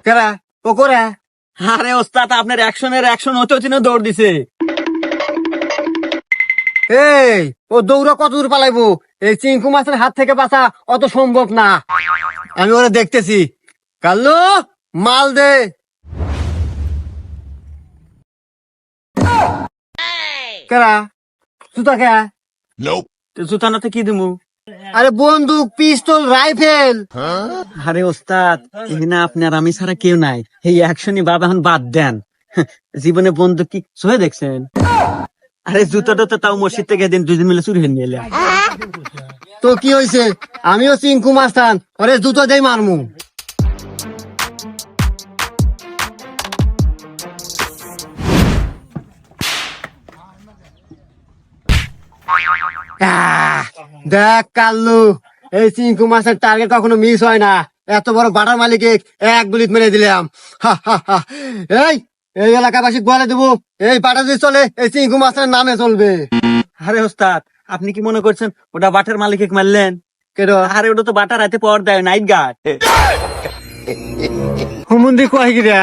কেরা ও করে? আরে ওস্তাদ আপনার অ্যাকশন হতে হতে দৌড় দিছে। এই ও দৌড়া কত দূর পালাইবো? এই চিঙ্কু মাছের হাত থেকে বাঁচা অত সম্ভব না। আমি ওরা দেখতেছি। কাল্লু মাল দে। কেরা জুতা কে? জুতা নাতে কি দিমু? আরে বন্দুক, পিস্তল, রাইফেল। আরে ওস্তাদ এখানে আপনি আর আমি ছাড়া কেউ নাই। এই অ্যাকশনই বাবা এখন বাদ দেন। জীবনে বন্ধু কি সহে দেখছেন? আরে জুতাটা তো তাও মসজিদ থেকে দিন দুজন মিলে চুরি নিয়ে এলাম। তো কি হয়েছে? আমিও চিঙ্কু মাস্তান, ওরে জুতো দেই মারমু। দেখ কাল্লু, এই চিঙ্কু মাছের টার্গেট কখনো মিস হয় না। এত বড় বাটার মালিক এক গুলিত মেরে দিলাম। এই এই এলাকাবাসী বলে দেবো, এই বাটা যদি চলে এই চিঙ্কু মাছের নামে চলবে। আরে ওস্তাদ আপনি কি মনে করছেন ওটা বাটার মালিক মারলেন? কেন আরে ওটা তো বাটার রাতে পাওয়ার দেয়, নাইট গার্ড। হুমুন্দি কয় গিরা